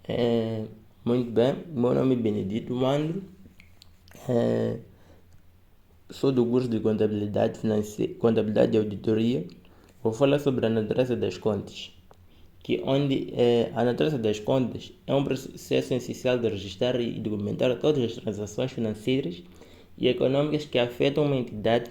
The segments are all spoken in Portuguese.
É, Muito bem, meu nome é Benedito Mandro, é, sou do curso de Contabilidade Financeira, Contabilidade e Auditoria. Vou falar sobre a natureza das contas, a natureza das contas é um processo essencial de registrar e documentar todas as transações financeiras e econômicas que afetam uma entidade.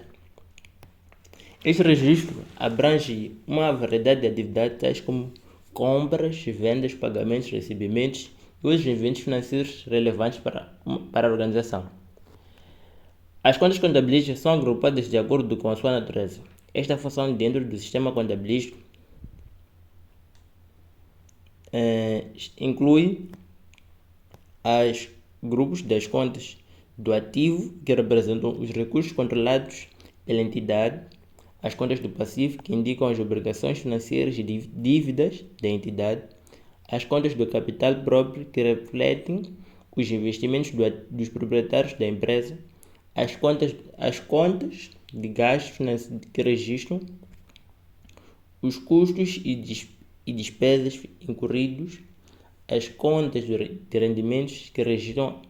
Este registro abrange uma variedade de atividades tais como compras, vendas, pagamentos, recebimentos e outros eventos financeiros relevantes para a organização. As contas contabilísticas são agrupadas de acordo com a sua natureza. Esta função dentro do sistema contabilístico inclui os grupos das contas do ativo, que representam os recursos controlados pela entidade, as contas do passivo, que indicam as obrigações financeiras e dívidas da entidade, as contas do capital próprio, que refletem os investimentos dos proprietários da empresa, as contas de gastos que registram os custos e despesas incorridos, as contas de rendimentos que registram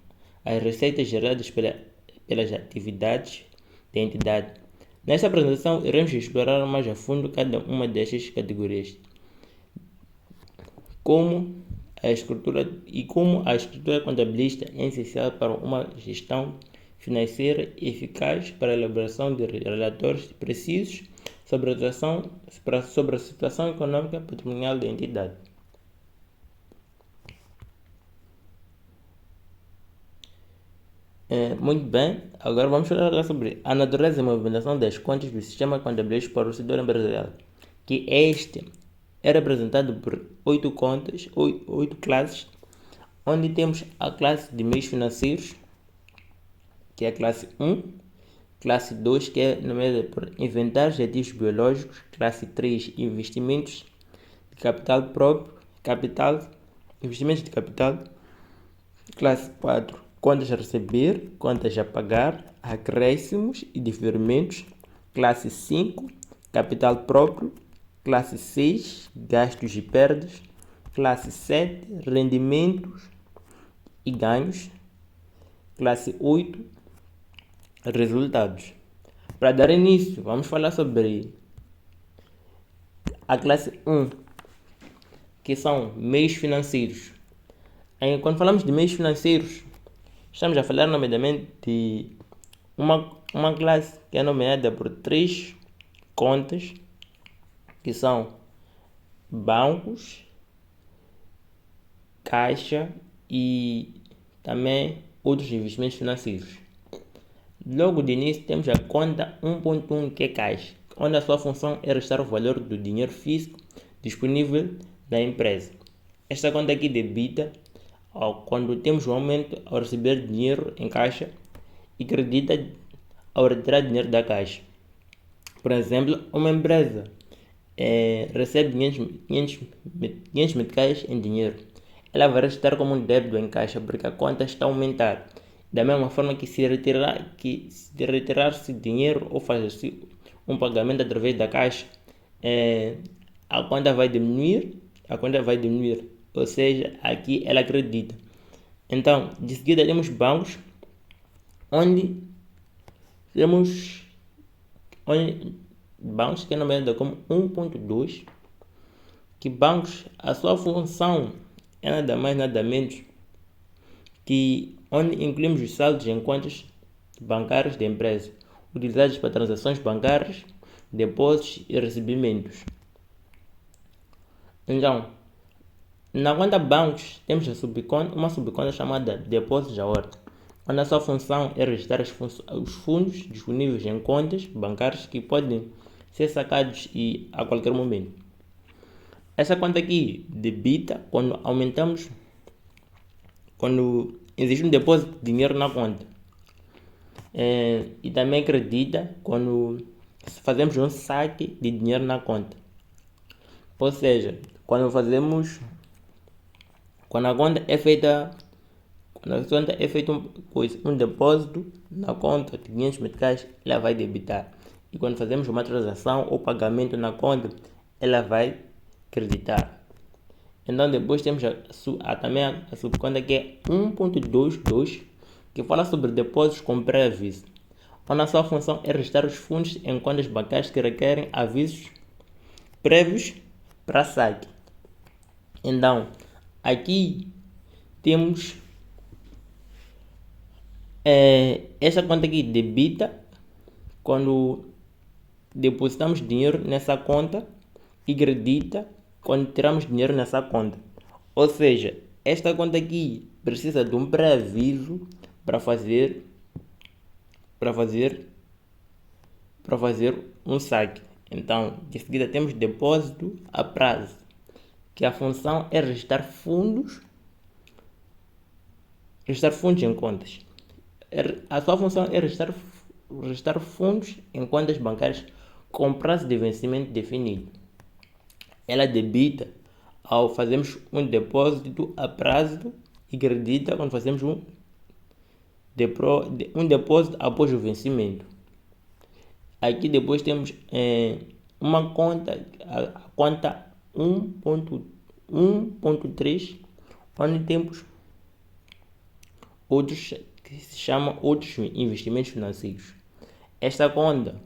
as receitas geradas pelas atividades da entidade. Nesta apresentação, iremos explorar mais a fundo cada uma destas categorias, como a estrutura contabilística é essencial para uma gestão financeira eficaz para a elaboração de relatórios precisos sobre a situação econômica e patrimonial da entidade. Muito bem, agora vamos falar sobre a natureza e a movimentação das contas do sistema contabilístico para o setor empresarial, que este é representado por 8 classes, onde temos a classe de meios financeiros, que é a classe 1, classe 2, que é nomeada por inventários de ativos biológicos, classe 3, investimentos de capital próprio, investimentos de capital, classe 4, contas a receber, contas a pagar, acréscimos e diferimentos, classe 5, capital próprio, classe 6, gastos e perdas, classe 7, rendimentos e ganhos, classe 8, resultados. Para dar início, vamos falar sobre a classe 1, que são meios financeiros. Quando falamos de meios financeiros, estamos a falar nomeadamente de uma classe que é nomeada por 3 contas, que são bancos, caixa e também outros investimentos financeiros. Logo de início temos a conta 1.1, que é caixa, onde a sua função é restar o valor do dinheiro físico disponível da empresa. Esta conta aqui debita quando temos um aumento ao receber dinheiro em caixa e credita ao retirar dinheiro da caixa. Por exemplo, uma empresa recebe 500 meticais em dinheiro. Ela vai registrar como um débito em caixa porque a conta está a aumentar. Da mesma forma que se retirar-se dinheiro ou fazer-se um pagamento através da caixa, a conta vai diminuir, ou seja, aqui ela acredita. Então, de seguida temos bancos, onde bancos que é nomeado como 1.2, que bancos, a sua função é nada mais nada menos que onde incluímos os saldos em contas bancárias da empresa, utilizados para transações bancárias, depósitos e recebimentos. Então, na conta bancos, temos uma subconta chamada depósitos à ordem, onde a sua função é registrar os fundos disponíveis em contas bancárias que podem ser sacados a qualquer momento. Essa conta aqui debita quando existe um depósito de dinheiro na conta, e também acredita quando fazemos um saque de dinheiro na conta. Ou seja, quando a conta é feita um depósito na conta de 500 meticais, ela vai debitar. E quando fazemos uma transação ou pagamento na conta, ela vai creditar. Então depois temos também a subconta que é 1.22, que fala sobre depósitos com pré-aviso, onde a sua função é registrar os fundos em contas bancárias que requerem avisos prévios para saque. Então, aqui temos esta conta aqui debita quando depositamos dinheiro nessa conta e credita quando tiramos dinheiro nessa conta. Ou seja, esta conta aqui precisa de um pré-aviso para fazer um saque. Então, de seguida temos depósito a prazo, que a função é registrar fundos em contas. A sua função é registrar fundos em contas bancárias com prazo de vencimento definido. Ela debita ao fazermos um depósito a prazo e credita quando fazemos um depósito após o vencimento. Aqui depois temos uma conta, a conta 1.3, onde temos outros que se chamam outros investimentos financeiros. Esta conta,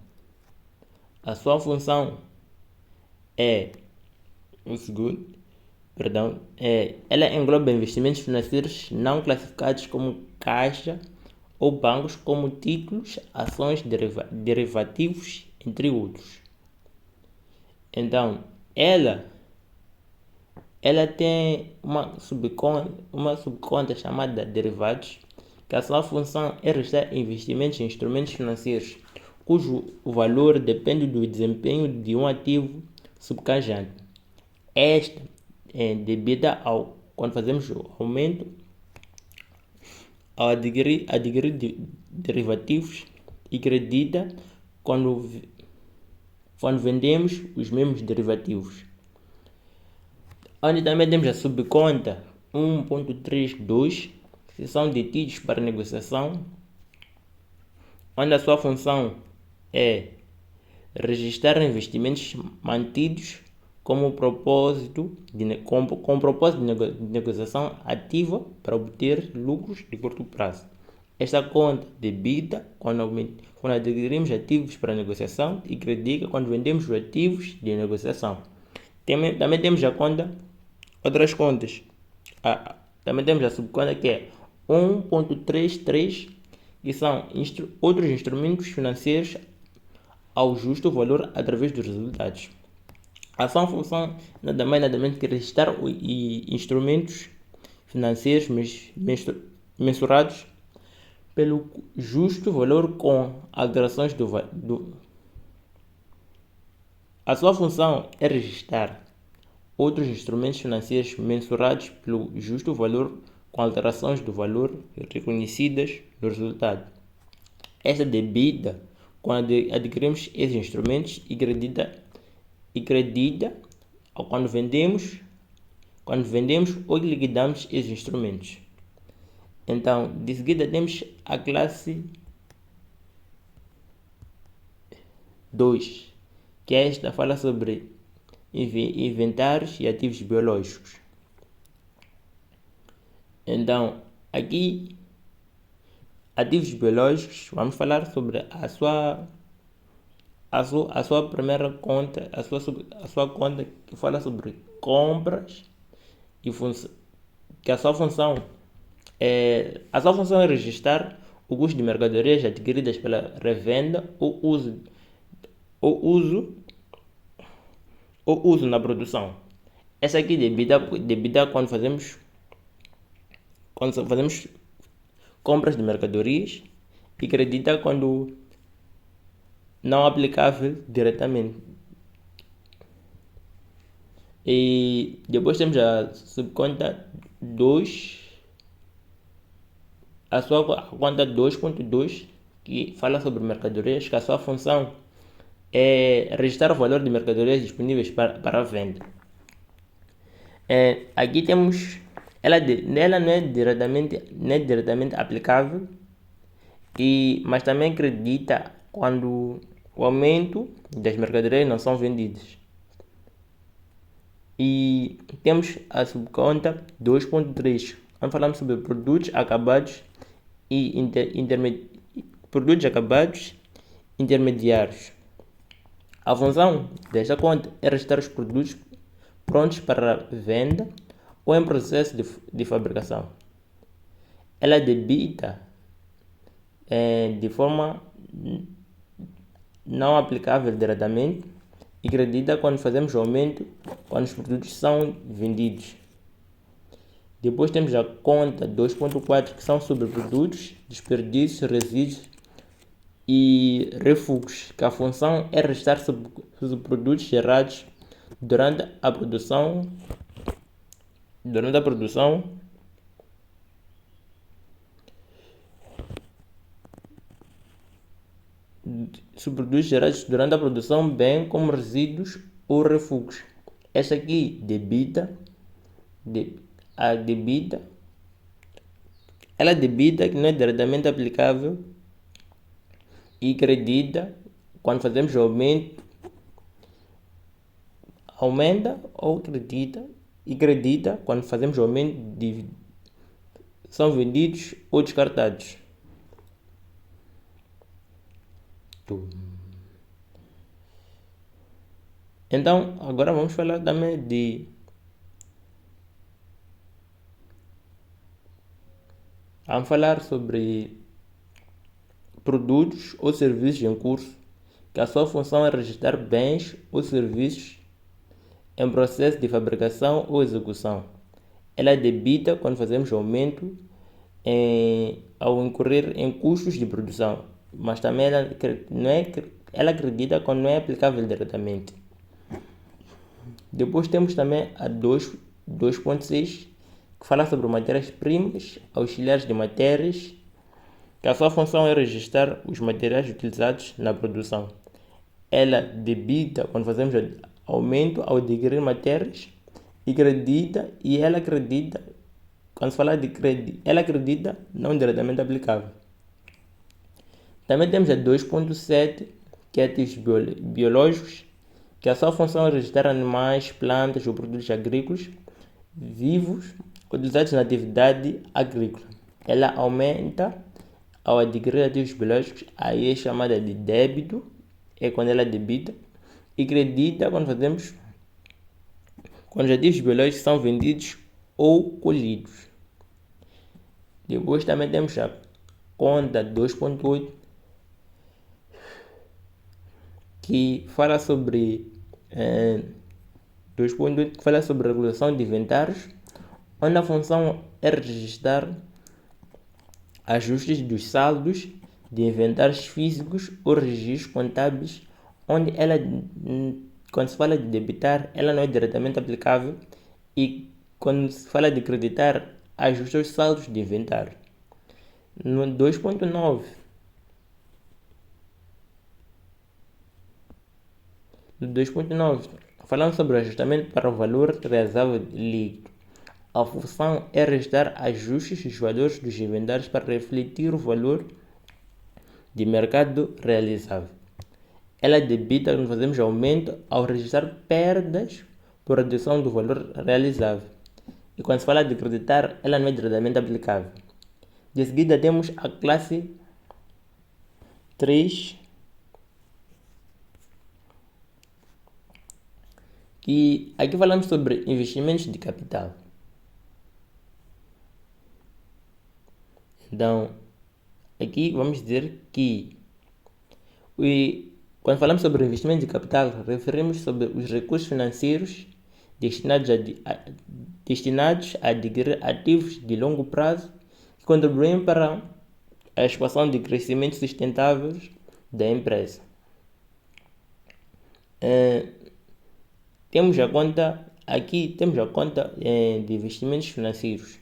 a sua função é ela engloba investimentos financeiros não classificados como caixa ou bancos, como títulos, ações, derivativos, entre outros. Então, ela tem uma subconta chamada derivados, que a sua função é registrar investimentos em instrumentos financeiros cujo valor depende do desempenho de um ativo subcajante. Esta é debida quando fazemos o aumento ao adquirir derivativos e credita quando vendemos os mesmos derivativos. Onde também temos a subconta 1.32, que são detidos para negociação, onde a sua função é registrar investimentos mantidos com propósito de negociação ativa para obter lucros de curto prazo. Esta conta debita quando adquirimos ativos para negociação e credita quando vendemos os ativos de negociação. Também temos outras contas. Também temos a subconta que é 1.33, que são outros instrumentos financeiros ao justo valor através dos resultados. A sua função nada menos que registrar instrumentos financeiros mensurados pelo justo valor com alterações A sua função é registrar outros instrumentos financeiros mensurados pelo justo valor com alterações do valor reconhecidas no resultado. Esta debita quando adquirimos esses instrumentos e credita quando vendemos ou liquidamos esses instrumentos. Então, de seguida temos a classe 2, que esta fala sobre inventários e ativos biológicos. Então, aqui, ativos biológicos, vamos falar sobre a sua primeira conta, a sua conta que fala sobre compras e que a sua função é registrar o custo de mercadorias adquiridas pela revenda ou uso na produção. Essa aqui debita quando fazemos compras de mercadorias e credita quando não aplicável diretamente. E depois temos a subconta 2, a sua conta 2.2, que fala sobre mercadorias, que a sua função é registrar o valor de mercadorias disponíveis para a venda. Aqui temos, ela não é diretamente aplicável, mas também acredita quando o aumento das mercadorias não são vendidas. E temos a subconta 2.3, onde falamos sobre produtos acabados e produtos acabados intermediários. A função desta conta é registrar os produtos prontos para venda ou em processo de fabricação. Ela debita de forma não aplicável diretamente e credita quando fazemos o aumento quando os produtos são vendidos. Depois temos a conta 2.4, que são sobre produtos, desperdícios, resíduos e refugos, que a função é registrar sobre produtos gerados durante a produção bem como resíduos ou refugos. Esta aqui ela debita que não é diretamente aplicável e credita quando fazemos o aumenta ou credita quando fazemos o aumento de são vendidos ou descartados. Então, agora vamos falar também vamos falar sobre produtos ou serviços em curso, que a sua função é registrar bens ou serviços em processo de fabricação ou execução. Ela debita quando fazemos aumento ao incorrer em custos de produção, mas também ela acredita quando não é aplicável diretamente. Depois temos também a 2.6, que fala sobre matérias-primas, auxiliares de matérias, que a sua função é registrar os materiais utilizados na produção. Ela debita quando fazemos aumento ao adquirir matérias e ela acredita, quando se fala de crédito, ela acredita não diretamente aplicável. Também temos a 2.7, que é ativos biológicos, que a sua função é registrar animais, plantas ou produtos agrícolas vivos utilizados na atividade agrícola. Ela aumenta ao adquirir ativos biológicos, aí é chamada de débito, é quando ela debita, e credita quando os ativos biológicos são vendidos ou colhidos. Depois também temos a conta 2.8, que fala sobre 2.8, que fala sobre regulação de inventários, onde a função é registrar ajustes dos saldos de inventários físicos ou registros contábeis, onde ela, quando se fala de debitar, ela não é diretamente aplicável, e quando se fala de creditar, ajusta os saldos de inventário. No 2.9, falando sobre o ajustamento para o valor realizável líquido. A função é registrar ajustes dos valores dos inventários para refletir o valor de mercado realizável. Ela debita quando fazemos aumento ao registrar perdas por redução do valor realizável. E quando se fala de creditar, ela não é diretamente aplicável. De seguida temos a classe 3, que aqui falamos sobre investimentos de capital. Então, aqui vamos dizer que quando falamos sobre investimento de capital, referimos sobre os recursos financeiros destinados a adquirir ativos de longo prazo que contribuem para a expansão de crescimento sustentável da empresa. Temos a conta de investimentos financeiros,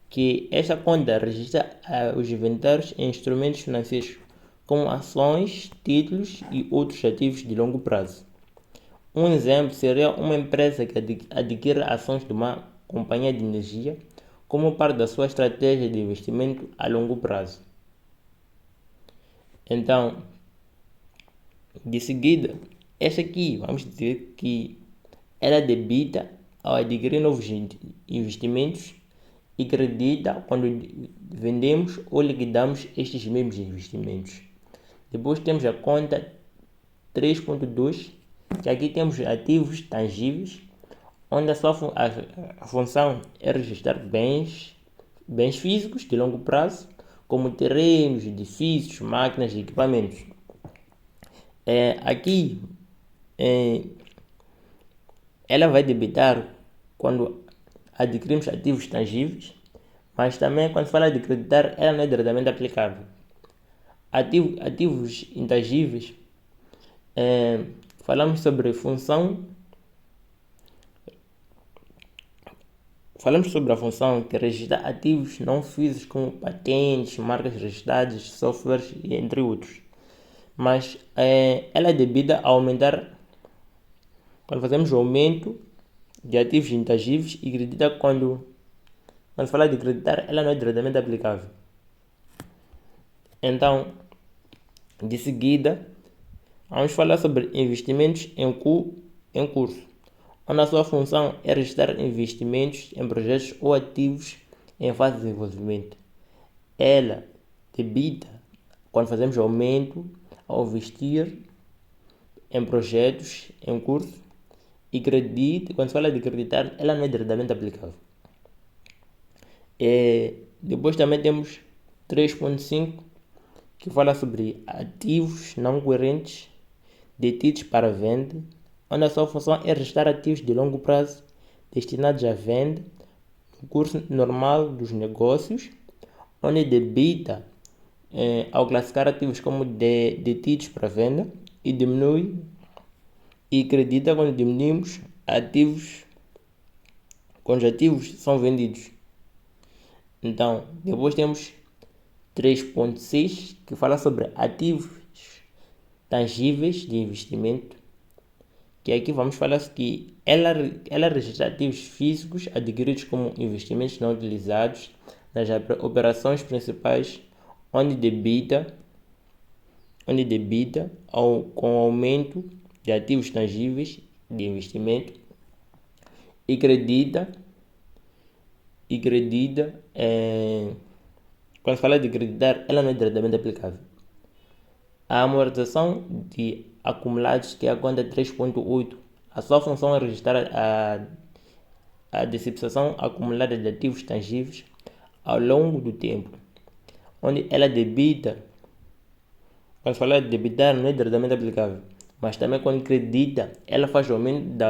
que esta conta registra os inventários em instrumentos financeiros como ações, títulos e outros ativos de longo prazo. Um exemplo seria uma empresa que adquire ações de uma companhia de energia como parte da sua estratégia de investimento a longo prazo. Então, de seguida, esta aqui, vamos dizer que ela debita ao adquirir novos investimentos e credita quando vendemos ou liquidamos estes mesmos investimentos. Depois temos a conta 3.2, que aqui temos ativos tangíveis, onde a função é registrar bens físicos de longo prazo, como terrenos, edifícios, máquinas e equipamentos. Aqui ela vai debitar quando adquirimos ativos tangíveis, mas também quando fala de creditar, ela não é diretamente aplicável. Ativos intangíveis, falamos sobre a função que registra ativos não físicos como patentes, marcas registradas, softwares e entre outros. Mas ela é debida a aumentar quando fazemos o aumento de ativos intangíveis e credita quando fala de creditar, ela não é diretamente aplicável. Então, de seguida, vamos falar sobre investimentos em curso, onde a sua função é registrar investimentos em projetos ou ativos em fase de desenvolvimento. Ela debita quando fazemos aumento ao investir em projetos em curso e credita, quando se fala de creditar, ela não é diretamente aplicável. Depois também temos 3.5, que fala sobre ativos não correntes detidos para venda, onde a sua função é registrar ativos de longo prazo destinados à venda no curso normal dos negócios, onde debita ao classificar ativos como detidos para venda e diminui e credita quando diminuímos quando os ativos são vendidos. Então, depois temos 3.6, que fala sobre ativos tangíveis de investimento, que aqui vamos falar que ela registra ativos físicos adquiridos como investimentos não utilizados nas operações principais, onde debita com o aumento de ativos tangíveis de investimento e credita quando fala de creditar, ela não é diretamente aplicável. A amortização de acumulados, que é a conta 3.8, a sua função é registrar a depreciação acumulada de ativos tangíveis ao longo do tempo, onde ela debita. Quando fala de debitar, não é diretamente aplicável, mas também quando credita, ela faz aumento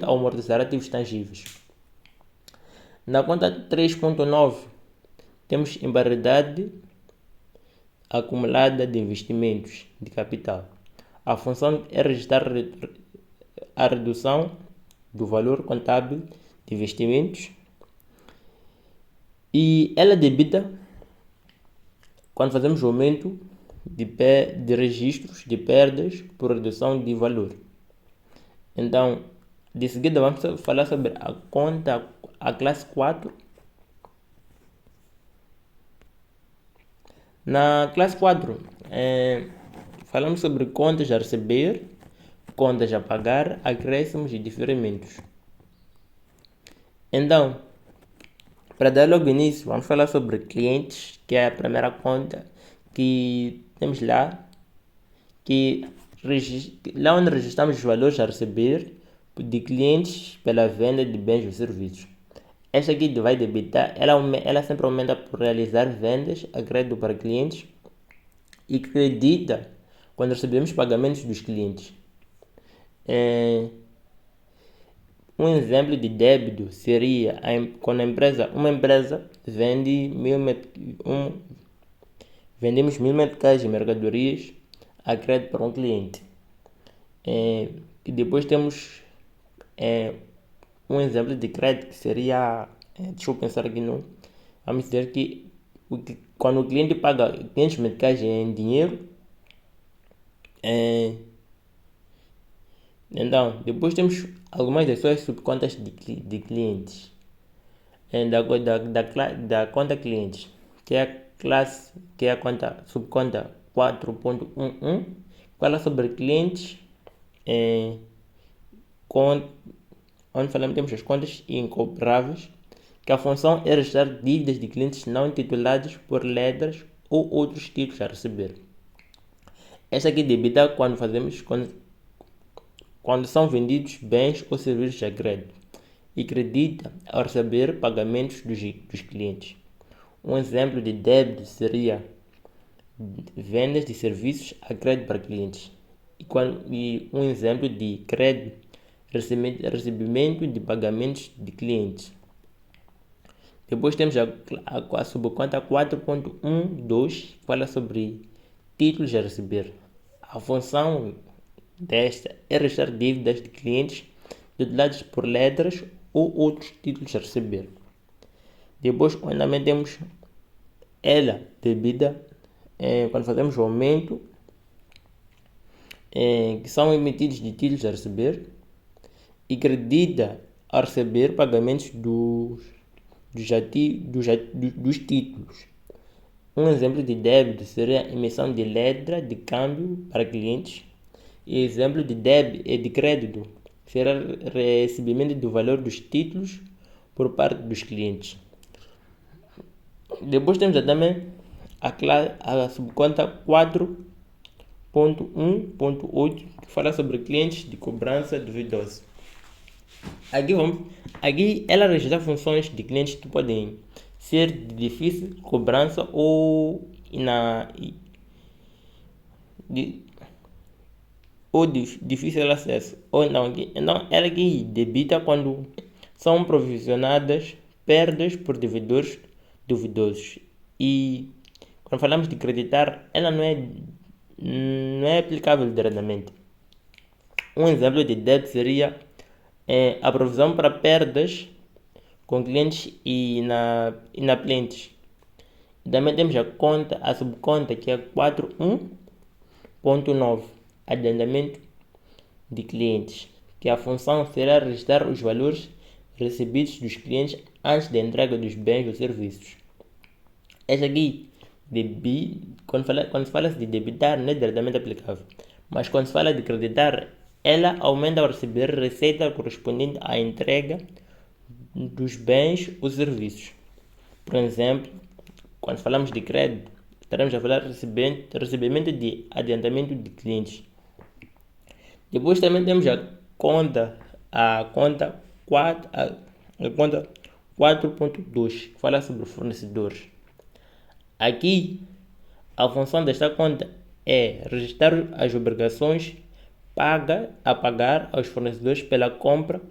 ao amortizar ativos tangíveis. Na conta 3.9, temos embargadade acumulada de investimentos de capital. A função é registrar a redução do valor contábil de investimentos e ela debita quando fazemos o aumento de registros de perdas por redução de valor. Então, de seguida vamos falar sobre a classe 4. Na classe 4, falamos sobre contas a receber, contas a pagar, acréscimos e diferimentos. Então, para dar logo início, vamos falar sobre clientes, que é a primeira conta que temos lá, lá onde registramos os valores a receber de clientes pela venda de bens ou serviços. Esta aqui vai debitar, ela sempre aumenta por realizar vendas a crédito para clientes e credita quando recebemos pagamentos dos clientes. Um exemplo de débito seria quando uma empresa vendemos 1000 meticais de mercadorias a crédito para um cliente. E depois temos um exemplo de crédito que seria, deixa eu pensar aqui vamos dizer que quando o cliente paga 500 meticais em dinheiro, então depois temos algumas das suas subcontas de clientes, da conta clientes, que é a subconta 4.11, fala sobre clientes onde temos as contas incobráveis, que a função é registrar dívidas de clientes não titulados por letras ou outros títulos a receber. Esta aqui debita quando são vendidos bens ou serviços a crédito e credita ao receber pagamentos dos clientes. Um exemplo de débito seria vendas de serviços a crédito para clientes. E um exemplo de crédito, recebimento de pagamentos de clientes. Depois temos a subconta 4.12, que fala sobre títulos a receber. A função desta é registrar dívidas de clientes titulados por letras ou outros títulos a receber. Depois também temos ela debida quando fazemos o aumento, que são emitidos de títulos a receber, e credita a receber pagamentos dos títulos. Um exemplo de débito seria a emissão de letra de câmbio para clientes. E exemplo de crédito será recebimento do valor dos títulos por parte dos clientes. Depois temos também a subconta 4.1.8, que fala sobre clientes de cobrança duvidosa. Aqui ela registra funções de clientes que podem ser de difícil cobrança ou difícil acesso. Então, ela aqui debita quando são provisionadas perdas por devedores duvidosos. E quando falamos de creditar, ela não é aplicável diretamente. Um exemplo de débito seria a provisão para perdas com clientes inadimplentes. Também temos a subconta, que é 4.1.9, adiantamento de clientes, que a função será registrar os valores recebidos dos clientes antes da entrega dos bens ou serviços. Esta aqui, quando se fala de debitar, não é diretamente aplicável, mas quando se fala de creditar, ela aumenta ao receber receita correspondente à entrega dos bens ou serviços. Por exemplo, quando falamos de crédito, estaremos a falar de recebimento de adiantamento de clientes. Depois também temos a conta 4.2, que fala sobre fornecedores. Aqui, a função desta conta é registrar as obrigações a pagar aos fornecedores pela compra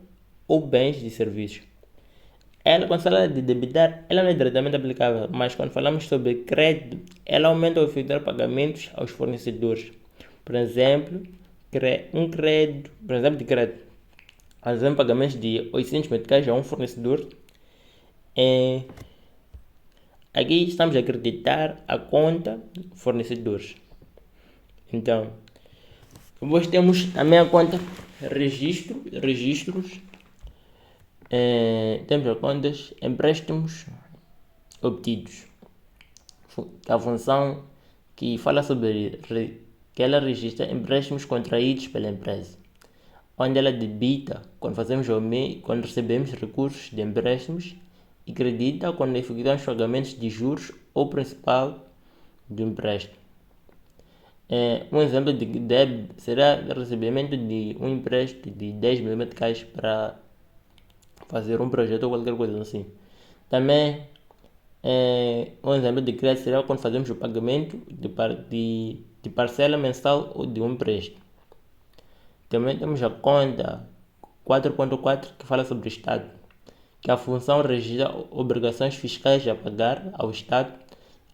ou bens de serviços. Ela, quando fala de debitar, ela não é diretamente aplicável, mas quando falamos sobre crédito, ela aumenta o efetuar pagamentos aos fornecedores. Por exemplo, de crédito, fazendo pagamentos de 800 meticais a um fornecedor. Aqui estamos a acreditar a conta fornecedores. Então, depois temos também a conta registros. Temos as contas empréstimos obtidos. A função que fala sobre que ela registra empréstimos contraídos pela empresa, onde ela debita quando recebemos recursos de empréstimos e credita quando efetuamos pagamentos de juros ou principal do empréstimo. Um exemplo de débito será o recebimento de um empréstimo de 10 mil meticais para fazer um projeto ou qualquer coisa assim. Também, um exemplo de crédito será quando fazemos o pagamento de parcela mensal ou de um empréstimo. Também temos a conta 4.4, que fala sobre o Estado, que a função registra obrigações fiscais a pagar ao Estado,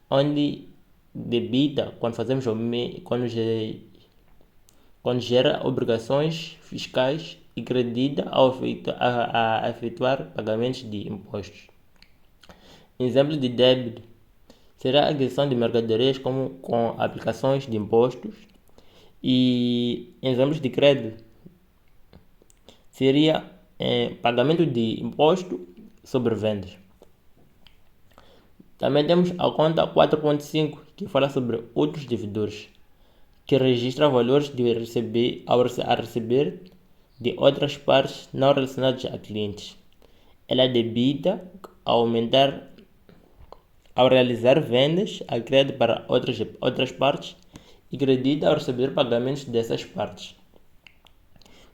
onde debita quando gera obrigações fiscais e credita a efetuar pagamentos de impostos. Exemplo de débito será a aquisição de mercadorias com aplicações de impostos. E exemplos de crédito seria pagamento de imposto sobre vendas. Também temos a conta 4.5, que fala sobre outros devedores, que registra valores a receber de outras partes não relacionadas a clientes. Ela debita ao realizar vendas a crédito para outras partes e credita ao receber pagamentos dessas partes.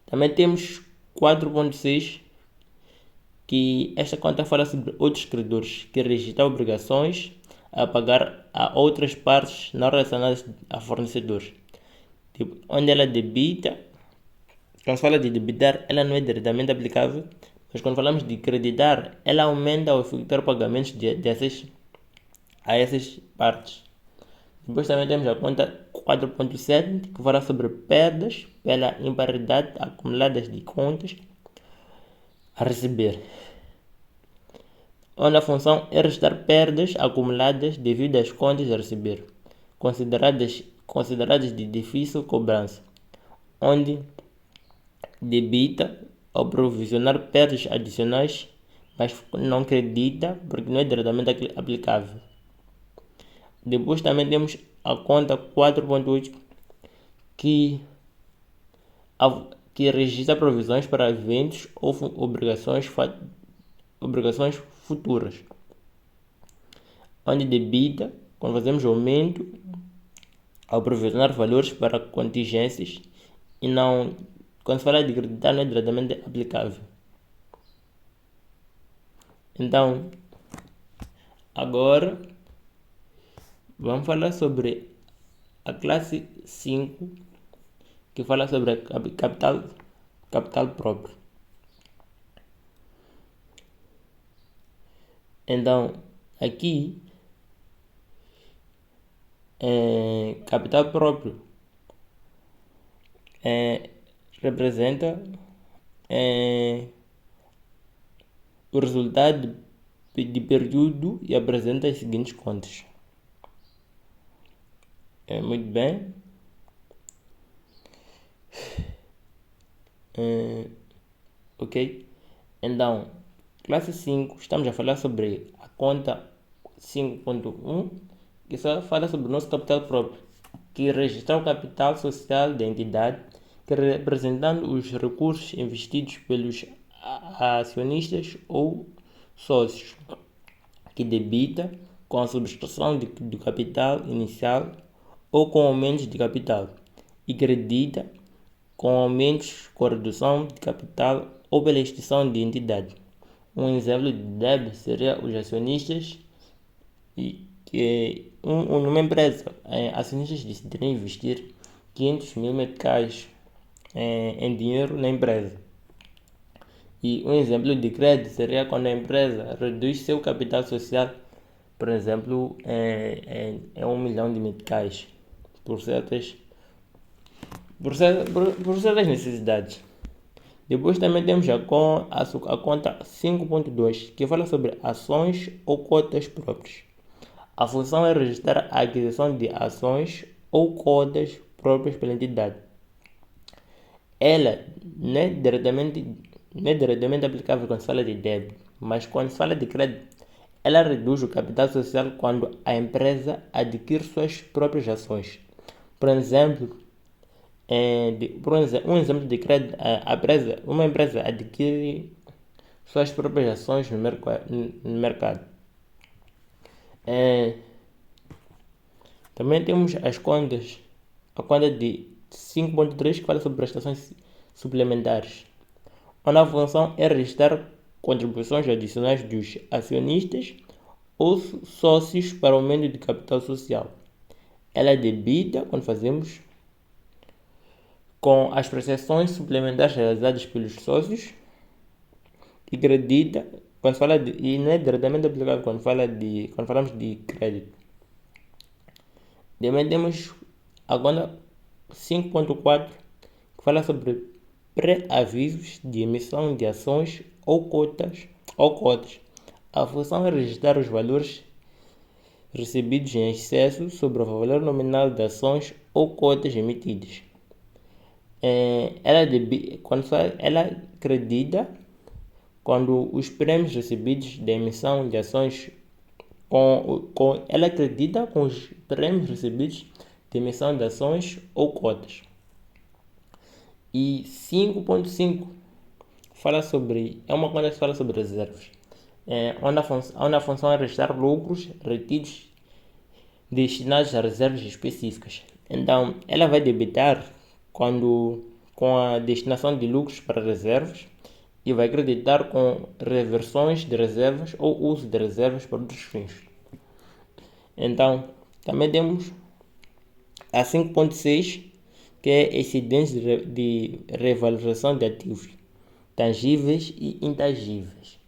Também temos 4.6, que esta conta fala sobre outros credores que registram obrigações a pagar a outras partes não relacionadas a fornecedores. Onde ela debita, quando se fala de debitar, ela não é diretamente aplicável, mas quando falamos de creditar, ela aumenta ao efetuar pagamentos a essas partes. Depois também temos a conta 4.7, que fala sobre perdas pela imparidade acumuladas de contas a receber, onde a função é restar perdas acumuladas devido às contas a receber, consideradas de difícil cobrança, onde debita ao provisionar perdas adicionais, mas não credita porque não é diretamente aplicável. Depois também temos a conta 4.8, que registra provisões para eventos ou obrigações futuras, onde debita quando fazemos aumento ao provisionar valores para contingências e não, quando se fala de creditar, não é diretamente aplicável. Então, agora vamos falar sobre a classe 5, que fala sobre capital próprio. Então, aqui, capital próprio representa o resultado de período e apresenta as seguintes contas. Muito bem. Ok. Então, classe 5, estamos a falar sobre a conta 5.1, que só fala sobre o nosso capital próprio, que registra o capital social da entidade, que representando os recursos investidos pelos acionistas ou sócios, que debita com a subtração do capital inicial ou com aumentos de capital, e credita com aumentos com redução de capital ou pela extinção de entidade. Um exemplo de débito seria os acionistas, que numa empresa, acionistas decidirem investir 500 mil meticais em dinheiro na empresa. E um exemplo de crédito seria quando a empresa reduz seu capital social, por exemplo, em 1 milhão de meticais, por certas necessidades. Depois também temos a conta 5.2, que fala sobre ações ou cotas próprias. A função é registrar a aquisição de ações ou cotas próprias pela entidade. Ela não é diretamente aplicável quando se fala de débito, mas quando se fala de crédito, ela reduz o capital social quando a empresa adquire suas próprias ações. Por exemplo, um exemplo de crédito, uma empresa adquire suas próprias ações no mercado. Também temos a conta de 5.3, que fala sobre prestações suplementares, onde a função é registrar contribuições adicionais dos acionistas ou sócios para o aumento de capital social. Ela debita quando fazemos com as prestações suplementares realizadas pelos sócios, e credita quando e não é diretamente aplicável quando falamos de crédito. Também temos a conta 5.4, que fala sobre pré-avisos de emissão de ações ou cotas. A função é registrar os valores recebidos em excesso sobre o valor nominal de ações ou cotas emitidas. Ela acredita quando os prêmios recebidos da emissão de ações ela acredita com os prêmios recebidos de emissão de ações ou cotas. E 5.5 fala sobre, é uma conta que fala sobre reservas, onde a função é restar lucros retidos destinados a reservas específicas. Então, ela vai debitar com a destinação de lucros para reservas e vai creditar com reversões de reservas ou uso de reservas para outros fins. Então, também temos a 5.6, que é excedentes de revalorização de ativos tangíveis e intangíveis.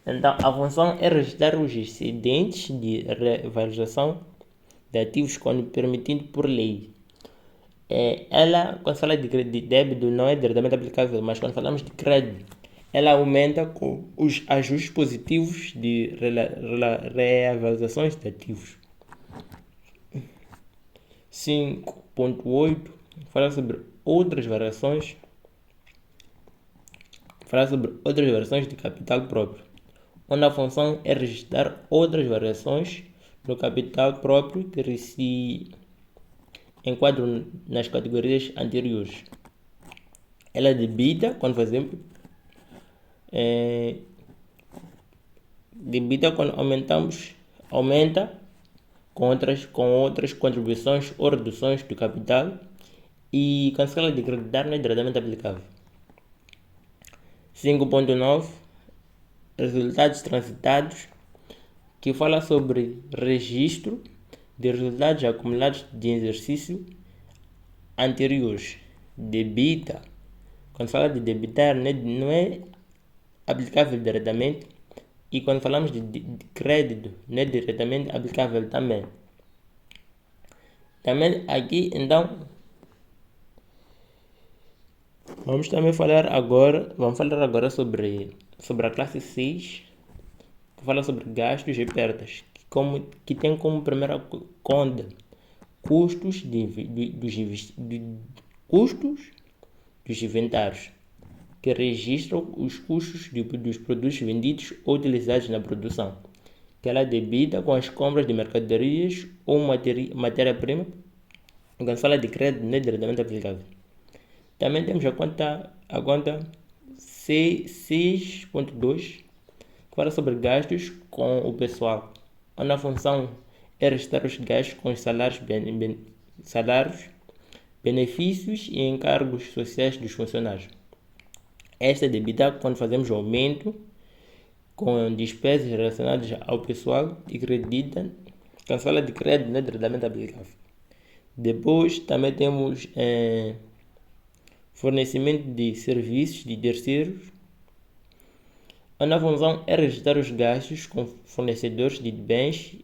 Então, a função é registrar os excedentes de revalorização de ativos quando permitido por lei. Ela, quando fala de débito, não é diretamente aplicável, mas quando falamos de crédito, ela aumenta com os ajustes positivos de reavaliações de ativos. 5.8 fala sobre outras variações de capital próprio, onde a função é registrar outras variações no capital próprio que se enquadram nas categorias anteriores. Ela debita quando fazemos debita quando aumenta com outras contribuições ou reduções do capital, e quando se fala de creditar não é diretamente aplicável. 5.9 resultados transitados, que fala sobre registro de resultados acumulados de exercício anteriores. Debita, quando fala de debitar, não é aplicável diretamente, e quando falamos de crédito, não é diretamente aplicável também. Também aqui, então, vamos falar agora sobre a classe 6, que fala sobre gastos e perdas, que tem como primeira conta custos dos inventários, que registram os custos dos produtos vendidos ou utilizados na produção, que ela debita com as compras de mercadorias ou matéria-prima. Quando fala de crédito, não é diretamente aplicável. Também temos a conta C6.2, que fala sobre gastos com o pessoal, onde a função é registrar os gastos com os salários, benefícios e encargos sociais dos funcionários. Esta é debitada quando fazemos aumento com despesas relacionadas ao pessoal e credita. Quando se fala de crédito, não é diretamente aplicável. Depois também temos fornecimento de serviços de terceiros, onde a função é registrar os gastos com fornecedores de bens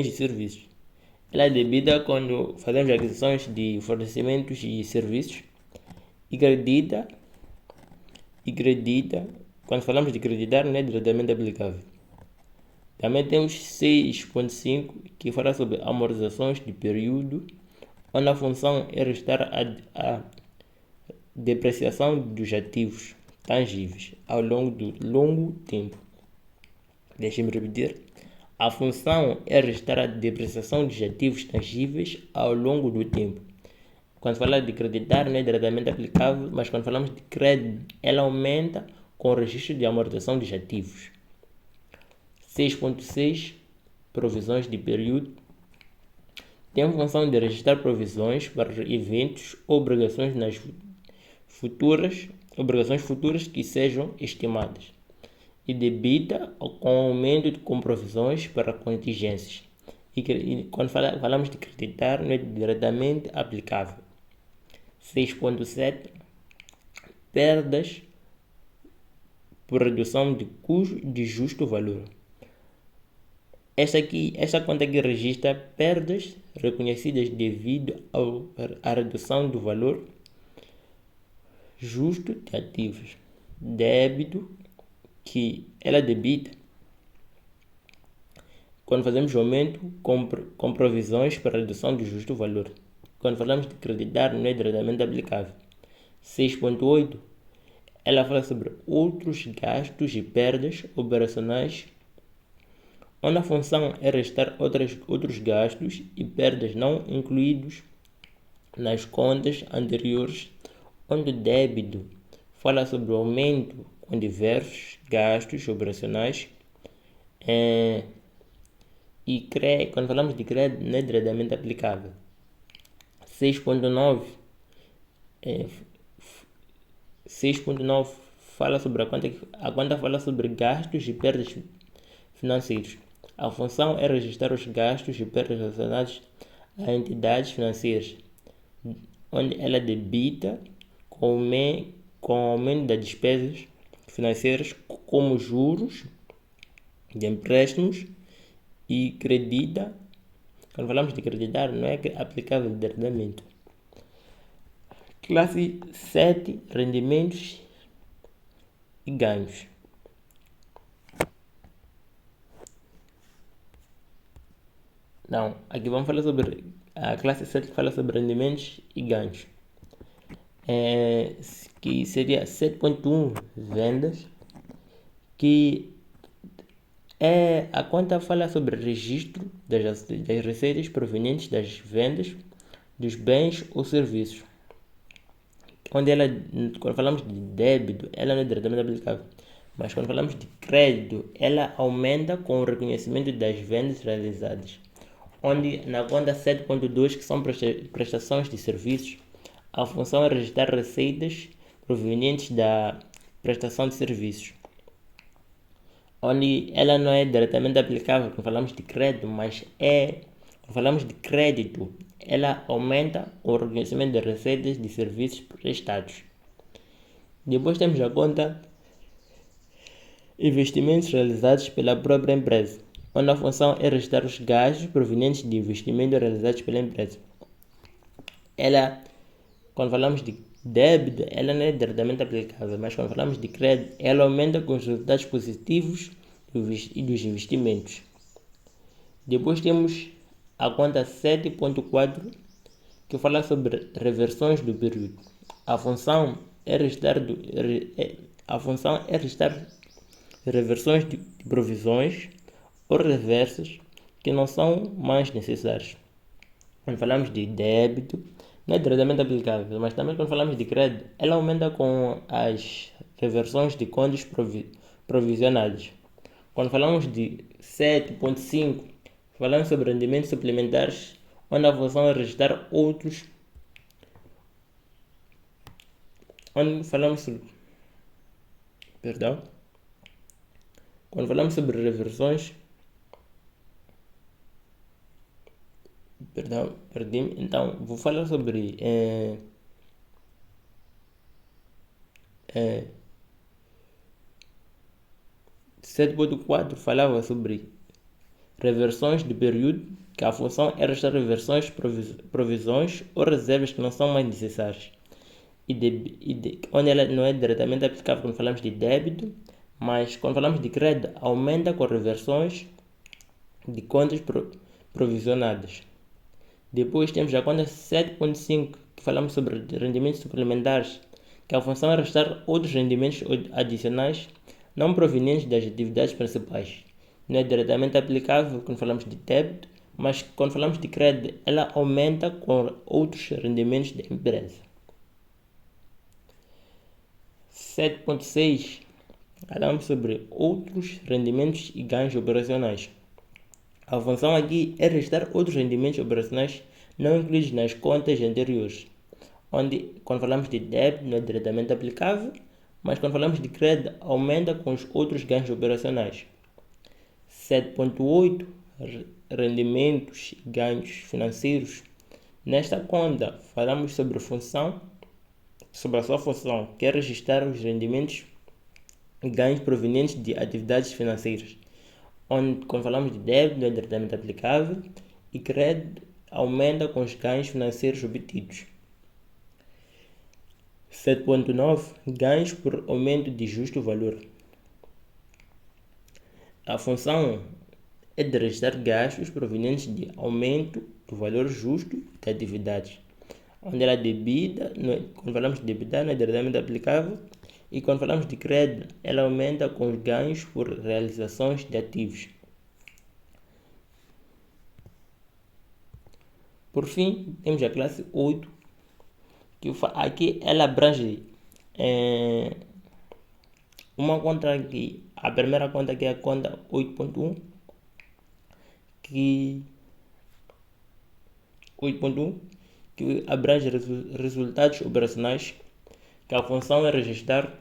e serviços. Ela é debida quando fazemos aquisições de fornecimentos e serviços, e credita, quando falamos de creditar, não é diretamente aplicável. Também temos 6.5, que fala sobre amortizações de período, onde a função é registrar a depreciação dos ativos tangíveis ao longo do longo tempo. Deixe-me repetir. A função é registrar a depreciação dos ativos tangíveis ao longo do tempo. Quando fala de creditar, não é diretamente aplicável, mas quando falamos de crédito, ela aumenta com o registro de amortização dos ativos. 6.6 provisões de período, tem a função de registrar provisões para eventos ou obrigações futuras que sejam estimadas, e debita com aumento com provisões para contingências. E quando falamos de creditar, não é diretamente aplicável. 6.7 perdas por redução de custo de justo valor. Esta conta aqui registra perdas reconhecidas devido à redução do valor justo de ativos. Débito, que ela debita quando fazemos aumento com provisões para redução do justo valor. Quando falamos de creditar, não é diretamente aplicável. 6.8 ela fala sobre outros gastos e perdas operacionais, onde a função é registrar outros gastos e perdas não incluídos nas contas anteriores, onde o débito fala sobre o aumento com diversos gastos operacionais e quando falamos de crédito não é diretamente aplicável. 6.9 fala sobre a conta fala sobre gastos e perdas financeiros. A função é registrar os gastos e perdas relacionados a entidades financeiras, onde ela debita com o aumento das despesas financeiras, como juros de empréstimos, e credita. Quando falamos de creditar, não é aplicável diretamente. Classe 7, rendimentos e ganhos. Não, aqui vamos falar sobre a classe 7, que fala sobre rendimentos e ganhos. Que seria 7.1 vendas, que a conta fala sobre registro das receitas provenientes das vendas dos bens ou serviços. Quando falamos de débito, ela não é diretamente aplicável. Mas quando falamos de crédito, ela aumenta com o reconhecimento das vendas realizadas. Onde na conta 7.2, que são prestações de serviços, a função é registrar receitas provenientes da prestação de serviços. Onde ela não é diretamente aplicável quando falamos de crédito, mas quando falamos de crédito, ela aumenta o reconhecimento de receitas de serviços prestados. Depois temos a conta investimentos realizados pela própria empresa, onde a função é registrar os gastos provenientes de investimentos realizados pela empresa. Quando falamos de débito, ela não é diretamente aplicável, mas quando falamos de crédito, ela aumenta com os resultados positivos e dos investimentos. Depois temos a conta 7.4, que fala sobre reversões do período. A função é registrar reversões de provisões ou reversos que não são mais necessários. Quando falamos de débito, não é diretamente aplicável, mas também quando falamos de crédito, ela aumenta com as reversões de contas provisionadas. Quando falamos de 7.5, falamos sobre rendimentos suplementares, onde a função é registrar outros. Onde falamos sobre. Perdão. Quando falamos sobre reversões. Perdão, perdi-me. Então, vou falar sobre. 7.4 falava sobre reversões de período, que a função é registrar reversões, provisões ou reservas que não são mais necessárias. Onde ela não é diretamente aplicável quando falamos de débito, mas quando falamos de crédito, aumenta com reversões de contas provisionadas. Depois temos a conta 7.5, que falamos sobre rendimentos suplementares, que a função é registrar outros rendimentos adicionais não provenientes das atividades principais. Não é diretamente aplicável quando falamos de débito, mas quando falamos de crédito, ela aumenta com outros rendimentos da empresa. 7.6, falamos sobre outros rendimentos e ganhos operacionais. A função aqui é registrar outros rendimentos operacionais não incluídos nas contas anteriores, onde quando falamos de débito não é diretamente aplicável, mas quando falamos de crédito aumenta com os outros ganhos operacionais. 7.8, rendimentos e ganhos financeiros. Nesta conta falamos sobre a sua função, que é registrar os rendimentos e ganhos provenientes de atividades financeiras, onde quando falamos de débito não é diretamente aplicável e crédito aumenta com os ganhos financeiros obtidos. 7.9, ganhos por aumento de justo valor. A função é de registrar gastos provenientes de aumento do valor justo da atividade, onde ela debita, quando falamos de debitar não é diretamente aplicável, e quando falamos de crédito, ela aumenta com os ganhos por realizações de ativos. Por fim, temos a classe 8, aqui ela abrange uma conta aqui, a primeira conta que é a conta 8.1, que 8.1 que abrange resultados operacionais, que a função é registrar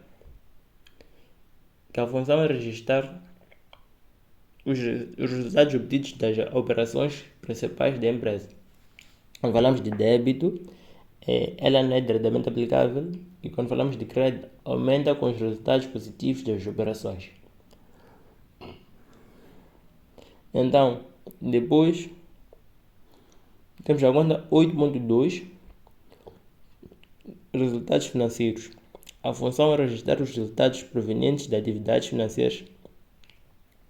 os resultados obtidos das operações principais da empresa. Quando falamos de débito, ela não é diretamente aplicável, e quando falamos de crédito, aumenta com os resultados positivos das operações. Então, depois temos a conta 8.2, resultados financeiros. A função é registrar os resultados provenientes de atividades financeiras,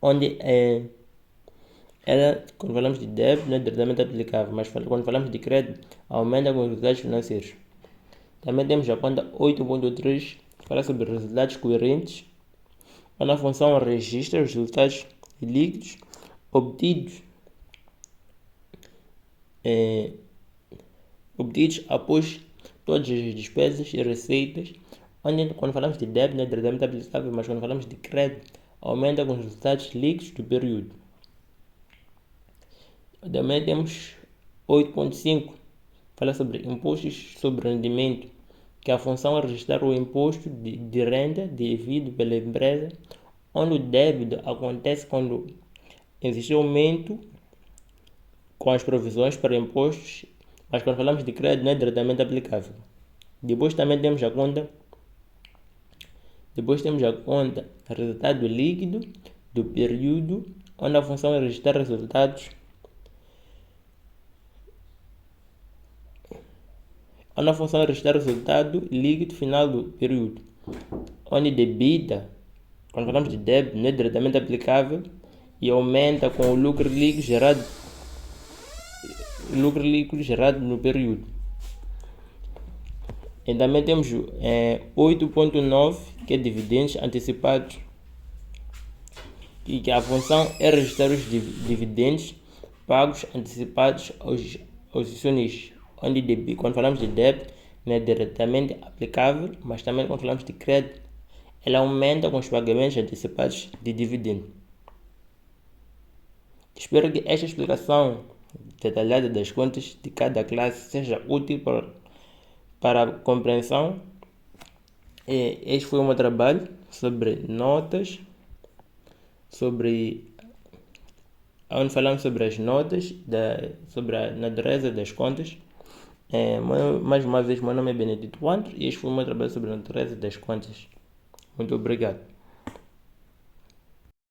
onde ela, quando falamos de débito, não é diretamente aplicável, mas quando falamos de crédito, aumenta com os resultados financeiros. Também temos a conta 8.3, que fala sobre resultados coerentes, onde a função registra os resultados líquidos obtidos após todas as despesas e receitas, onde quando falamos de débito não é diretamente aplicável, mas quando falamos de crédito, aumenta com os resultados líquidos do período. Também temos 8.5, fala sobre impostos sobre rendimento, que a função é registrar o imposto de renda devido pela empresa, onde o débito acontece quando existe aumento com as provisões para impostos, mas quando falamos de crédito não é diretamente aplicável. Depois temos a conta resultado líquido do período, onde a função é registrar resultados resultado líquido final do período, onde debita, quando falamos de débito, não é diretamente aplicável e aumenta com o lucro líquido gerado no período. E também temos 8.9, que é dividendos antecipados, e que a função é registrar os dividendos pagos antecipados aos acionistas, onde quando falamos de débito não é diretamente aplicável, mas também quando falamos de crédito, ela aumenta com os pagamentos antecipados de dividendo. Espero que esta explicação detalhada das contas de cada classe seja útil para a compreensão. Este foi o meu trabalho sobre notas, onde falamos sobre as notas, sobre a natureza das contas. Mais uma vez, meu nome é Benedito Wandro e este foi o meu trabalho sobre a natureza das contas. Muito obrigado.